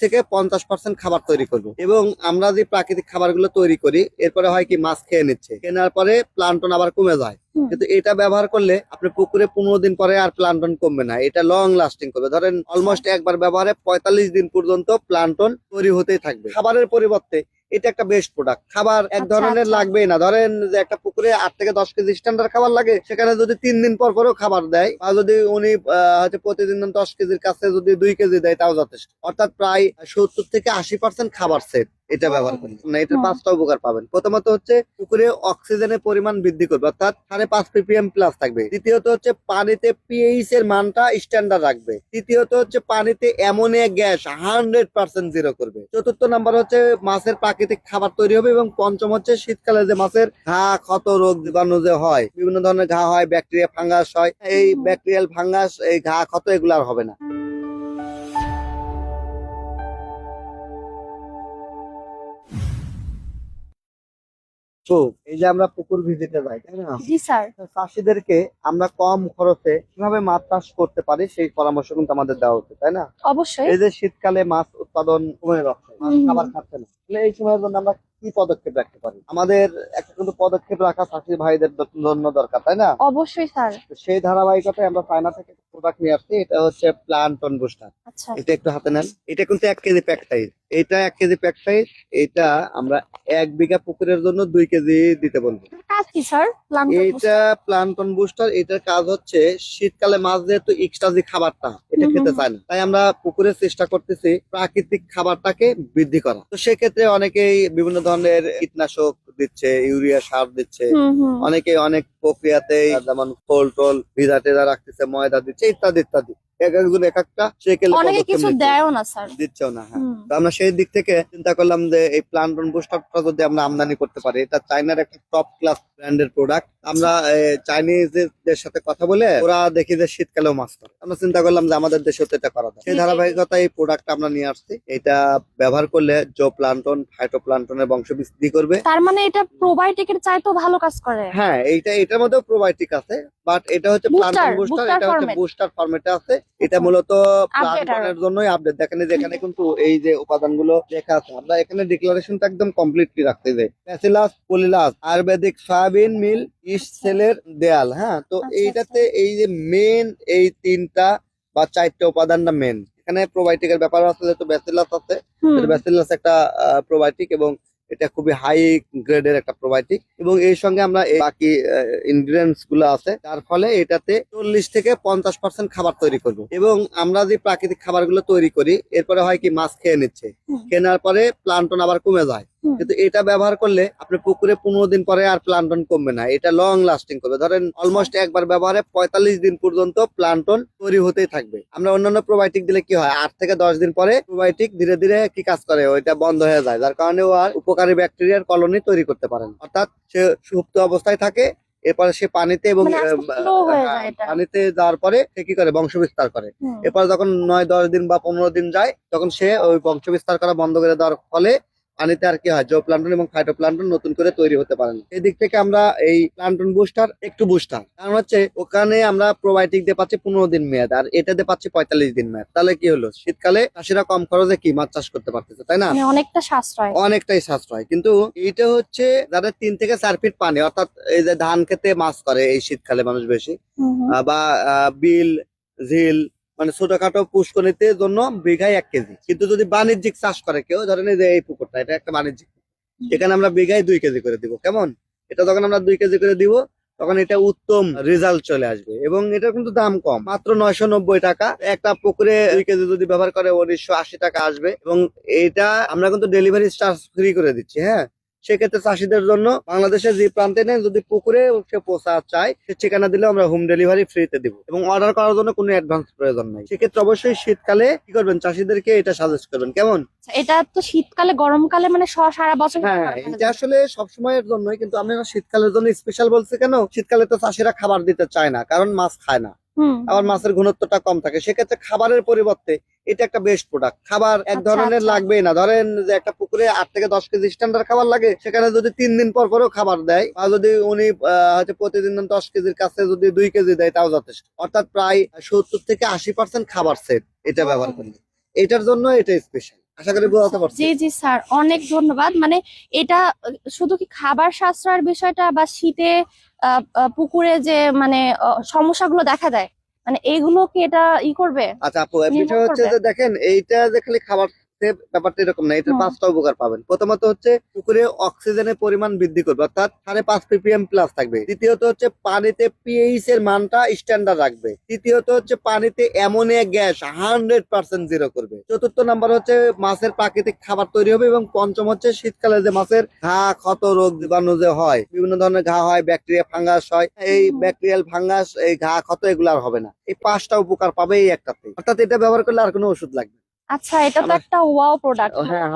থেকে 50% খাবার তৈরি করব এবং আমরা যে প্রাকৃতিক খাবারগুলো তৈরি করি এরপরে হয় কি মাছ খেয়ে নিচ্ছে, কেনার পরে প্লান্টন আবার কমে যায়। কিন্তু এটা ব্যবহার করলে আপনি পুকুরে 15 দিন পরে আর প্লান্টন কমবে না, এটা লং লাস্টিং করবে। ধরেন অলমোস্ট একবার ব্যবহারে 45 দিন পর্যন্ত প্লান্টন তৈরি হতেই থাকবে। খাবারের পরিবর্তে এটা একটা বেস্ট প্রোডাক্ট। খাবার এক আচ্ছা ধরনের আচ্ছা। লাগবেই না। ধরেন যে একটা পুকুরে 8 থেকে 10 কেজি স্ট্যান্ডার্ড খাবার লাগে, সেখানে যদি 3 দিন পর পরও খাবার দেয় বা যদি উনি হচ্ছে প্রতিদিন 10 কেজির কাছে যদি 2 কেজি দেয় তাও যথেষ্ট। অর্থাৎ প্রায় 70 থেকে 80% খাবার সেট এটা ব্যবহার করলে না, এটার হুম। 5টা উপকার পাবেন। প্রথমত হচ্ছে পুকুরে অক্সিজেনের পরিমাণ বৃদ্ধি করবে, অর্থাৎ 5.5 ppm প্লাস থাকবে। দ্বিতীয়ত হচ্ছে পানিতে পিএইচ এর মানটা স্ট্যান্ডার্ড রাখবে। তৃতীয়ত হচ্ছে পানিতে অ্যামোনিয়া গ্যাস 100% জিরো করবে। চতুর্থ নাম্বার হচ্ছে মাছের প্রাকৃতিক খাবার তৈরি হবে। এবং পঞ্চম হচ্ছে শীতকালে যে মাছের ঘা, ক্ষত, রোগ জীবাণু যে হয়, বিভিন্ন ধরনের ঘা হয়, ব্যাকটেরিয়া ফাঙ্গাস হয়, এই ব্যাকটেরিয়াল ফাঙ্গাস, এই ঘা ক্ষত এগুলো আর হবে না। তো এই যে আমরা পুকুর ভিজিটে যাই, তাই না, জি স্যার। চাষিদেরকে আমরা কম খরচে কিভাবে মাছ চাষ করতে পারি সেই পরামর্শ কিন্তু আমাদের দেওয়া উচিত, তাই না? অবশ্যই। এই যে শীতকালে মাছ উৎপাদন কমে যাচ্ছে, মাছ হুম, খাবার খাচ্ছে না, তাহলে এই সময়ের জন্য আমরা কি পদক্ষেপ রাখতে পারি? আমাদের একটা কিন্তু পদক্ষেপ রাখা চাষি ভাইদের জন্য দরকার, তাই না? অবশ্যই স্যার। তো সেই ধারাবাহিকতায় আমরা চায়না থেকে প্রোডাক্ট নিয়ে আসছি। এটা হচ্ছে প্লান্টন বুস্টার। আচ্ছা। এটা একটু হাতে নেন। এটা কিন্তু 1 কেজি প্যাক সাইজ। এটা 1 কেজি প্যাক সাইজ। এটা আমরা 1 বিঘা পুকুরের জন্য 2 কেজি দিতে বলবো। কাজ কি স্যার প্লান্টন এইটা বুস্টার? প্লান্টন বুস্টার, এটার কাজ হচ্ছে শীতকালে মাছ যেহেতু এক্সট্রা যে খাবারটা এটা হুম, হুম, খেতে হুম। চায় না, তাই আমরা পুকুরে চেষ্টা করতেছি প্রাকৃতিক খাবারটাকে বৃদ্ধি করা। তো সেক্ষেত্রে অনেকেই বিভিন্ন ধরনের কীটনাশক দিচ্ছে, ইউরিয়া সার দিচ্ছে, হুম, হুম। অনেকে অনেক প্রক্রিয়াতে যেমন খোল টোল ভিজা টেজা রাখতেছে, ময়দা দিচ্ছে, ইত্যাদি ইত্যাদি। এক একজন এক একটা সেকেলে অনেকে পদক্ষেপ কিছু নিচ্ছে, দেয়ও না স্যার। দিচ্ছেও না। হ্যাঁ, হুম। তো আমরা সেই দিক থেকে চিন্তা করলাম যে এই প্লান্টন বুস্টারটা যদি আমরা আমদানি করতে পারি, এটা চাইনার একটা টপ ক্লাস ব্র্যান্ডের প্রোডাক্ট। আমরা চাইনিজদের সাথে কথা বলে ওরা দেখি যে শীতকালেও মাছ ধরে, আমরা চিন্তা করলাম যে আমাদের দেশেও তো এটা করা যায়। সেই ধারাবাহিকতায় এই প্রোডাক্টটা আমরা নিয়ে আসছি। এটা ব্যবহার করলে জো প্লান্টন, ফাইটো প্লান্টনের বংশ বৃদ্ধি করবে। তার মানে এটা প্রোবায়োটিকের চাইতেও ভালো কাজ করে। হ্যাঁ, এটার মধ্যেও প্রোবায়োটিক আছে, বাট এটা হচ্ছে বুস্টার প্লান্টন বুস্টার, বুস্টার এটা হচ্ছে ফরম্যাট। বুস্টার ফরম্যাটে আছে। এটা আচ্ছা। মূলত আপডেট আরো। প্লান্টনের জন্যই আপডেট। দেখেন এই যে এখানে কিন্তু এই যে উপাদানগুলো লেখা আছে, আমরা এখানে ডিক্লারেশনটা একদম কমপ্লিটলি রাখতে যাই। ব্যাসিলাস পলিলাস আয়ুর্বেদিক সয়াবিন মিল ইস্ট সেলের দেয়াল। হ্যাঁ, তো আচ্ছা আচ্ছা। এইটাতে এই যে মেন এই 3টা বা 4টে উপাদানটা মেন। এখানে প্রোবায়োটিকের ব্যাপার আছে, যেহেতু ব্যাসিলাস আছে, হুম। ব্যাসিলাস একটা প্রোবায়োটিক এবং এটা খুবই হাই গ্রেডের একটা প্রোবায়োটিক। এবং এর সঙ্গে আমরা এই বাকি ইনগ্রেডিয়েন্টস গুলো আছে, যার ফলে এটাতে 40 থেকে 50% খাবার তৈরি করব এবং আমরা যে প্রাকৃতিক খাবারগুলো তৈরি করি এরপরে হয় কি মাছ খেয়ে নিচ্ছে, হুম, কেনার পরে প্লান্টন আবার কমে যায়। হুম। কিন্তু এটা ব্যবহার করলে আপনি পুকুরে 15 দিন পরে আর প্লান্টন কমবে না, এটা লং লাস্টিং করবে। ধরেন অলমোস্ট একবার ব্যবহারে 45 দিন পর্যন্ত প্লান্টন তৈরি হতেই থাকবে। আমরা অন্যান্য প্রোবায়োটিক দিলে কি হয়, 8 থেকে 10 দিন পরে প্রোবায়োটিক ধীরে ধীরে কি কাজ করে, ওইটা বন্ধ হয়ে যায়, যার কারণে ও আর উপকারী ব্যাকটেরিয়ার কলোনি তৈরি করতে পারে না। অর্থাৎ সে সুপ্ত অবস্থায় থাকে, এরপরে সে পানিতে এবং মানে আস্তে স্লো হয়ে যায় এটা। পানিতে যাওয়ার পরে সে কি করে বংশ বিস্তার করে। হুম। এরপর যখন 9-10 দিন বা 15 দিন যায়, তখন সে ওই বংশ বিস্তার করা বন্ধ করে দেওয়ার ফলে পানিতে আর কি হয়, জো প্লান্টন এবং ফাইটো প্লান্টন নতুন করে তৈরি হতে পারে না। এই দিক থেকে আমরা এই প্লান্টন বুস্টার একটু বুস্টার, কারণ হচ্ছে ওখানে আমরা প্রোবায়োটিক দিয়ে পাচ্ছি 15 দিন মেয়াদ, আর এটাতে পাচ্ছি 45 দিন মেয়াদ। তাহলে কি হলো, শীতকালে চাষিরা কম খরচে কি মাছ চাষ করতে পারতেছে, তাই না? মানে অনেকটা সাশ্রয়। অনেকটাই সাশ্রয়। কিন্তু এইটা হচ্ছে যাদের 3 থেকে 4 ফিট পানি, অর্থাৎ এই যে ধান খেতে মাছ করে এই শীতকালে মানুষ বেশি, হুম, হুম। বা বিল, ঝিল, মানে ছোটখাটো পুষ্করিতে জন্য বিঘায় 1 কেজি। কিন্তু যদি বাণিজ্যিক চাষ করে কেউ, ধরেন এই যে এই পুকুরটা, এটা একটা বাণিজ্যিক, এখানে আমরা বিঘায় 2 কেজি করে দিব। কেমন? এটা যখন আমরা 2 কেজি করে দিব, তখন এটা উত্তম রেজাল্ট চলে আসবে এবং এটা কিন্তু দাম কম, মাত্র 990 টাকা। একটা পুকুরে 2 কেজি যদি ব্যবহার করে 1980 টাকা আসবে। এবং এটা আমরা কিন্তু ডেলিভারি চার্জ ফ্রি করে দিচ্ছি। হ্যাঁ, সেক্ষেত্রে চাষিদের জন্য বাংলাদেশের যে প্রান্তে নেই, যদি পুকুরে সে পোষা চায়, সে ঠিকানা দিলে আমরা হোম ডেলিভারি ফ্রিতে দিব এবং অর্ডার করার জন্য কোনো অ্যাডভান্স প্রয়োজন নাই। সেক্ষেত্রে অবশ্যই শীতকালে কি করবেন, চাষিদেরকে এটা সাজেস্ট করবেন। কেমন? আচ্ছা, এটা তো শীতকালে গরমকালে মানে সারা বছর হ্যাঁ, ব্যবহার করা এটা যাবে। আসলে সবসময়ের জন্যই, কিন্তু আমি শীতকালের জন্য স্পেশাল বলছি কেন, শীতকালে তো চাষিরা খাবার দিতে চায় না, কারণ মাছ খায় না, হুম। আবার মাছের ঘনত্বটা কম থাকে। সেক্ষেত্রে খাবারের পরিবর্তে এটা একটা বেস্ট প্রোডাক্ট। খাবার এক আচ্ছা ধরনের আচ্ছা। লাগবেই না। ধরেন যে একটা পুকুরে 8 থেকে 10 কেজি স্ট্যান্ডার্ড খাবার লাগে, সেখানে যদি 3 দিন পর পরও খাবার দেয় বা যদি উনি হচ্ছে প্রতিদিন 10 কেজির কাছে যদি 2 কেজি দেয় তাও যথেষ্ট। অর্থাৎ প্রায় 70 থেকে 80% খাবার সেট এটা ব্যবহার করলে। এটার জন্য এটা স্পেশাল। আশা করি বোঝাতে পারছি। জি জি স্যার, অনেক ধন্যবাদ। মানে এটা শুধু কি খাবার সাশ্রয়ের বিষয়টা বা শীতে পুকুরে যে মানে সমস্যাগুলো দেখা দেয়, মানে এইগুলো কি এটা করবে? আচ্ছা আপু, নির্মূল বিষয় হচ্ছে করবে? যে দেখেন, এইটা যে খালি খাবার ব্যাপারটা এরকম না, এটা হুম। 5টা উপকার পাবেন। প্রথমত হচ্ছে পুকুরে অক্সিজেনের পরিমাণ বৃদ্ধি করবে, অর্থাৎ 5.5 ppm প্লাস থাকবে। দ্বিতীয়ত হচ্ছে পানিতে পিএইচ এর মানটা স্ট্যান্ডার্ড রাখবে। তৃতীয়ত হচ্ছে পানিতে অ্যামোনিয়া গ্যাস 100% জিরো করবে। চতুর্থ নাম্বার হচ্ছে মাছের প্রাকৃতিক খাবার তৈরি হবে। এবং পঞ্চম হচ্ছে শীতকালে যে মাছের ঘা, ক্ষত, রোগ জীবাণু যে হয়, বিভিন্ন ধরনের ঘা হয়, ব্যাকটেরিয়া ফাঙ্গাস হয়, এই ব্যাকটেরিয়াল ফাঙ্গাস, এই ঘা ক্ষত এগুলো আর হবে না। এই 5টা উপকার পাবে এই একটাতে, অর্থাৎ এটা ব্যবহার করলে আর কোনো ওষুধ লাগবে না। আচ্ছা, এটা তো আমার- একটা ওয়াও প্রোডাক্ট। হ্যাঁ,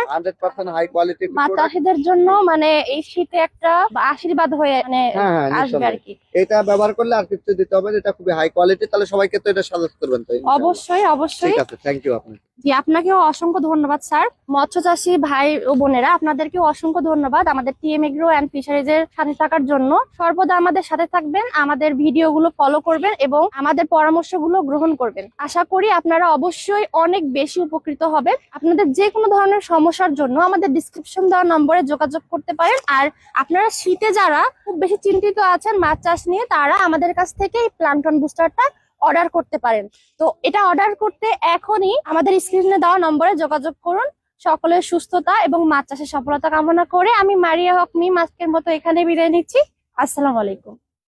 100% হাই কোয়ালিটি মা চাষিদের জন্য মানে এই শীতে একটা আশীর্বাদ হয়ে মানে হ্যাঁ হ্যাঁ, আসবে আর নিঃসন্দেহে। কি। এটা ব্যবহার করলে আর কিছু দিতে হবে না, এটা খুবই হাই কোয়ালিটি। তাহলে সবাইকে তো এটা সাজেস্ট করবেন তো ইনশাআল্লাহ। অবশ্যই অবশ্যই। ঠিক আছে, থ্যাংক ইউ আপনাকে। জি, আপনাকেও অসংখ্য ধন্যবাদ স্যার। মৎস্য চাষী ভাই ও বোনেরা, আপনাদেরকেও অসংখ্য ধন্যবাদ আমাদের টিএম এগ্রো অ্যান্ড ফিশারিজ এর সাথে থাকার জন্য। সর্বদা আমাদের সাথে থাকবেন, আমাদের ভিডিওগুলো ফলো করবেন এবং আমাদের পরামর্শগুলো গ্রহণ করবেন। আশা করি আপনারা অবশ্যই অনেক বেশি উপকৃত হবেন। আপনাদের যে কোনো ধরনের সমস্যার জন্য আমাদের ডিসক্রিপশন দেওয়া নম্বরে যোগাযোগ করতে পারেন। আর আপনারা শীতে যারা খুব বেশি চিন্তিত আছেন মাছ চাষ নিয়ে, তারা আমাদের কাছ থেকে এই প্ল্যাঙ্কটন বুস্টারটা অর্ডার করতে পারেন। তো এটা অর্ডার করতে এখনই আমাদের স্ক্রিনে দেওয়া নম্বরে যোগাযোগ করুন। সকলের সুস্থতা এবং মাছ চাষের সফলতা কামনা করে আমি মারিয়া হক মিম আজকের মতো এখানে বিদায় নিচ্ছি। আসসালামু আলাইকুম।